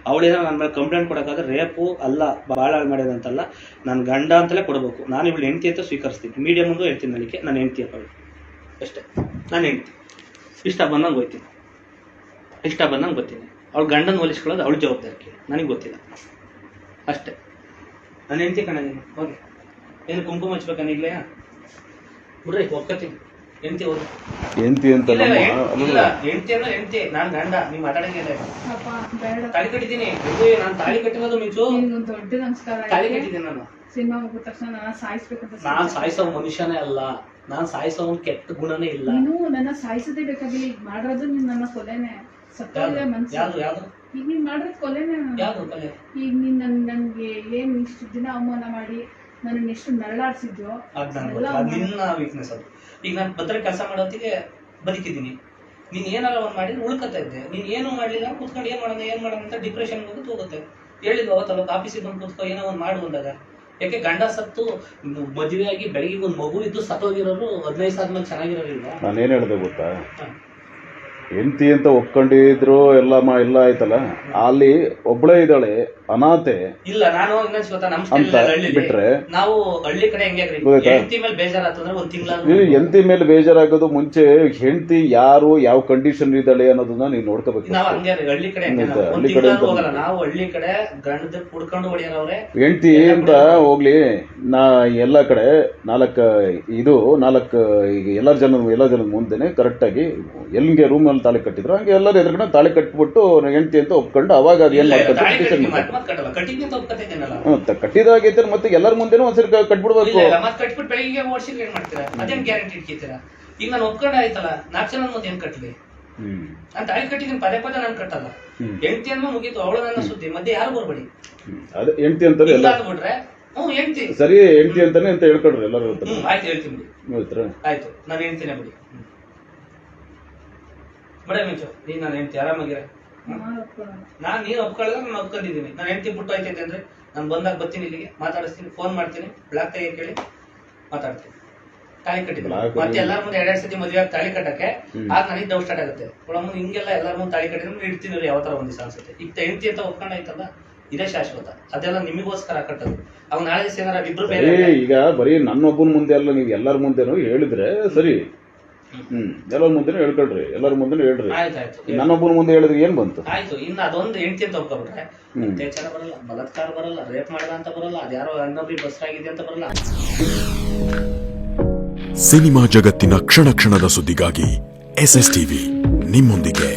ಅವಳೇನೋ ನನ್ನ ಮೇಲೆ complaint ಕೊಡೋಕ್ಕಾದ್ರೆ rape ಅಲ್ಲ ಭಾಳ ಮಾಡೋದಂತಲ್ಲ, ನಾನು ಗಂಡ ಅಂತಲೇ ಕೊಡಬೇಕು. ನಾನು ಇವಳು ಹೆಂಡತಿ ಅಂತ ಸ್ವೀಕರಿಸ್ತೀನಿ. ಮೀಡಿಯಾ ಮುಂದೆ ಹೇಳ್ತೀನಿ, ನನಗೆ ನಾನು ಹೆಂಡತಿ ಅವಳು ಅಷ್ಟೇ. ನಾನು ಹೆಂಡತಿ ಇಷ್ಟ ಬಂದಂಗೆ ಹೋಗ್ತೀನಿ, ಇಷ್ಟ ಬಂದಂಗೆ ಬರ್ತೀನಿ. ಅವಳು ಗಂಡನ ಹೋಲಿಸ್ಕೊಳ್ಳೋದು ಅವಳ ಜವಾಬ್ದಾರಿ, ನನಗೆ ಗೊತ್ತಿಲ್ಲ ಅಷ್ಟೇ. ನಾನು ಹೆಂಡತಿ ಕಣದೀನಿ, ಹೋಗಿ ಏನು ಕುಂಕುಮ ಹಚ್ಬೇಕಾನೆ ಈಗಲೇ ಬಿಡ್ರಿ, ಹೋಗ್ತೀನಿ. ಹೆಂಡತಿ ಹೋಗಿ ಹೆಂಡತಿ ಅಂತ ಹೆಂಡತಿ ಅಂದ್ರೆ ಹೆಂಡತಿ, ನಾನು ಗಂಡ. ನೀವು ಮಾತಾಡಂಗಿಲ್ಲ. ತಾಳಿ ಕಟ್ಟಿದ್ದೀನಿ, ನಾನು ತಾಳಿ ಕಟ್ಟಿರೋದು ಮಿಂಚು, ದೊಡ್ಡ ನಮಸ್ಕಾರ. ತಾಳಿ ಕಟ್ಟಿದ್ದೀನಿ ನಾನು. ಸಿನಿಮಾ ಮುಗಿದ ತಕ್ಷಣ ನಾನು ಸಾಯಿಸ್ಬೇಕಂತ. ನಾನು ಸಾಯಿಸೋ ಮನುಷ್ಯನೇ ಅಲ್ಲ, ನಾನು ಸಾಯಿಸೋ ಕೆಟ್ಟ ಗುಣನೇ ಇಲ್ಲ. ನೀನು ನನ್ನ ಸಾಯಿಸದೇ ಬೇಕಾಗಿ ಈಗ ಮಾಡಿರೋದು ನೀನ್ ನನ್ನ ಕೊಲೆನೆ. ಸತ್ತೋಗಿದೆ ಮನ್ಸು. ಯಾವ್ದು ಈಗ ನೀನ್ ಮಾಡಿರೋದು ಕೊಲೆನೆ. ಯಾವ್ದು ಕೊಲೆ? ಈಗ ನೀನ್ ನನ್ಗೆ ಏನ್ ಇಷ್ಟು ದಿನ ಅವಮಾನ ಮಾಡಿ ನನ್ನ ಎಷ್ಟು ನರಳಾಡ್ಸಿದ್ಯೋ ನಿನ್ನ ವೀಕ್ನೆಸ್ ಅದು. ಈಗ ನಾನು ಭದ್ರ ಕೆಲಸ ಮಾಡೋತ್ತಿಗೆ ಬದುಕಿದ್ದೀನಿ. ನೀನ್ ಏನಾರ ಒಂದ್ ಮಾಡಿದ್ರೆ ಉಳ್ಕತ್ತಾ ಇದ್ದೆ. ನೀನ್ ಏನು ಮಾಡ್ಲಿಲ್ಲ, ಕೂತ್ಕೊಂಡು ಏನ್ ಮಾಡೋಣ ಅಂತ ಡಿಪ್ರೆಷನ್ ಹೋಗುತ್ತೆ. ಹೇಳಿದ್ವು ಅವತ್ತಲ್ಲ, ಆಫೀಸಿಗೆ ಬಂದು ಕೂತ್ಕೊ ಏನೋ ಒಂದ್ ಮಾಡು ಅಂದಾಗ. ಯಾಕೆ ಗಂಡ ಸತ್ತು ಮದುವೆಯಾಗಿ ಬೆಳಗ್ಗೆ ಒಂದು ಮಗು ಇದ್ದು ಸತ್ತೋಗಿರೋರು 15 ಸಾವಿರ ಮೇಲೆ ಚೆನ್ನಾಗಿರೋರಿಲ್ವಾ? ನಾನೇನು ಹೇಳಿದೆ ಗೊತ್ತಾ, ಹೆಂಡತಿ ಅಂತ ಒಪ್ಕೊಂಡಿದ್ರು ಎಲ್ಲ ಆಯ್ತಲ್ಲ, ಅಲ್ಲಿ ಒಬ್ಳೇ ಇದ್ದಾಳೆ ಅನಾಥೆ. ಇಲ್ಲ, ನಾನು ಬಿಟ್ರೆ ನಾವು ಹಳ್ಳಿ ಕಡೆ ಹೆಂಡತಿ ಮೇಲೆ ಬೇಜಾರಾತಂದ್ರೆ ಒಂದ್ ತಿಂಗಳ ಹೆಂಡತಿ ಮೇಲೆ ಬೇಜಾರಾಗೋದು ಮುಂಚೆ ಹೆಂಡತಿ ಯಾರು ಯಾವ ಕಂಡೀಷನ್ ಇದ್ದಾಳೆ ಅನ್ನೋದನ್ನ ನೀವ್ ನೋಡ್ಕೋಬೇಕು. ನಾವು ಹಂಗೆ ಹಳ್ಳಿ ಕಡೆ ನಾವು ಹಳ್ಳಿ ಕಡೆ ಗಂಡದ ಕುಡ್ಕೊಂಡು ಹೊಡಿಯೋರವ್ರೆ. ಹೆಂಡತಿ ಅಂತ ಹೋಗ್ಲಿ, ನಾ ಎಲ್ಲ ಕಡೆ ನಾಲ್ಕು ಈಗ ಎಲ್ಲರ ಜನದ ಮುಂದೆನೆ ಕರೆಕ್ಟ್ ಆಗಿ ಎಲ್ಲಿಗೆ ರೂಮ್ ಅಲ್ಲಿ ತಾಳಿ ಕಟ್ಟಿದ್ರು ಹಂಗೆ ಎಲ್ಲರೂ ಎದುರುಗಡೆ ತಾಳಿ ಕಟ್ಬಿಟ್ಟು ಹೆಂಡತಿ ಅಂತ ಒಪ್ಕೊಂಡು ಅವಾಗ ಅದ್ ಏನ್ ಕಟ್ಟಿದಾಗೈತೆ ಮತ್ತೆ ಎಲ್ಲರ ಮುಂದೆನೂ ಒಂದ್ಸರಿ ಕಟ್ಬಿಡ್ಬೇಕು. ಈಗ ನಾನು ಒಪ್ಕೊಂಡೆ ಆಯ್ತಲ್ಲ, 4 ಜನ ಮುಂದೆ ಏನ್ ಕಟ್ಲಿ ಅಂತ ತಾಳಿ ಕಟ್ಟಿದ್ದೀನಿ. ಪದೇ ನಾನು ಕಟ್ಟಲ್ಲ. ಹೆಂಡತಿ ಅನ್ನೋ ಮುಗೀತು, ಅವಳು ನನ್ನ ಸುದ್ದಿ. ಮತ್ತೆ ಯಾರು ಬರ್ಬೇಡಿ, ಅದೇ ಹೆಂಡತಿ ಅಂತಾರೆ ಎಲ್ಲ ಬಿಟ್ರೆ ಹೆಂಡತಿ ಸರಿ, ಹೆಂಡತಿ ಅಂತಾನೆ ಅಂತ ಹೇಳ್ಕೊಡ್ರಿ ಎಲ್ಲರೂ. ಆಯ್ತು, ಹೇಳ್ತೀನಿ ಬಿಡಿ. ಆಯ್ತು, ನಾನು ಹೇಳ್ತೀನಿ ಬಿಡಿ. ಬಡೇ ಮಿಂಚು, ನೀನ್ ನಾನು ಹೆಂಡತಿ ಆರಾಮಾಗಿರ. ನೀನ್ ಒಪ್ಕೊಳ್ಳೋದ್ರೆ ನಾನು ಒಪ್ಕೊಂಡಿದ್ದೀನಿ. ನಾನು ಹೆಂಡತಿ ಬಿಟ್ಟು ಆಯ್ತೈತೆ ಅಂದ್ರೆ ನಾನು ಬಂದಾಗ ಬರ್ತೀನಿ, ಇಲ್ಲಿಗೆ ಮಾತಾಡಿಸ್ತೀನಿ, ಫೋನ್ ಮಾಡ್ತೀನಿ, ಬ್ಲಾಕ್ ತೆಗೆ ಕೇಳಿ ಮಾತಾಡ್ತೀನಿ. ತಾಳಿ ಕಟ್ಟಿದ್ದೀನಿ ಮತ್ತೆ ಎಲ್ಲಾರ ಮುಂದೆ 2 ಸತಿ ಮದುವೆ ತಾಳಿ ಕಟ್ಟಕ್ಕೆ ಆಗ ನನಗೆ ಡೌಟ್ ಸ್ಟಾರ್ಟ್ ಆಗುತ್ತೆ. ಮುಂದೆ ಹಿಂಗೆಲ್ಲ ಎಲ್ಲಾರ ಮುಂದೆ ತಾಳಿ ಕಟ್ಟಿದ್ರೆ ಇಡ್ತೀನಿ ಯಾವ ತರ ಒಂದ್ ದಿವಸ ಅನ್ಸುತ್ತೆ. ಈಗ ಹೆಂಡತಿ ಅಂತ ಒಪ್ಕೊಂಡಾಯ್ತಲ್ಲ, ಇದೇ ಶಾಶ್ವತ. ಅದೆಲ್ಲ ನಿಮಗೋಸ್ಕರ ಕಟ್ಟೋದು. ಅವ್ ನಾಳೆ ದಿವಸ ಏನಾರ ಇಬ್ರು ಬೇರೆ. ಈಗ ಬರೀ ನನ್ನೊಬ್ಬನ ಮುಂದೆ ಅಲ್ಲ, ನೀವು ಎಲ್ಲರ ಮುಂದೆನೂ ಹೇಳಿದ್ರೆ ಸರಿ. ಎಲ್ಲರ ಮುಂದೆನೂ ಹೇಳ್ಕೊಳ್ರಿ, ಎಲ್ಲರ ಮುಂದೆನೂ ಹೇಳ್ರಿ. ಆಯ್ತಾಯ್ತು, ನನ್ನೊಬ್ಬನ ಮುಂದೆ ಹೇಳಿದ್ರೆ ಏನ್ ಬಂತು? ಆಯ್ತು. ಇನ್ನು ಅದೊಂದು ಹೆಂಡತಿ ಅಂತ ಒಪ್ಕೊಬಿಟ್ರೆ ಅತ್ಯಾಚಾರ ಬರಲ್ಲ, ಬಲಾತ್ಕಾರ ಬರಲ್ಲ, ರೇಪ್ ಮಾಡಿದ ಅಂತ ಬರಲ್ಲ, ಅದ್ಯಾರೋ ಇನ್ನೊಬ್ರಿಗೆ ಬಸ್ರಾಗಿದೆ ಅಂತ ಬರಲ್ಲ. ಸಿನಿಮಾ ಜಗತ್ತಿನ ಕ್ಷಣ ಕ್ಷಣದ ಸುದ್ದಿಗಾಗಿ SSTV ನಿಮ್ಮೊಂದಿಗೆ.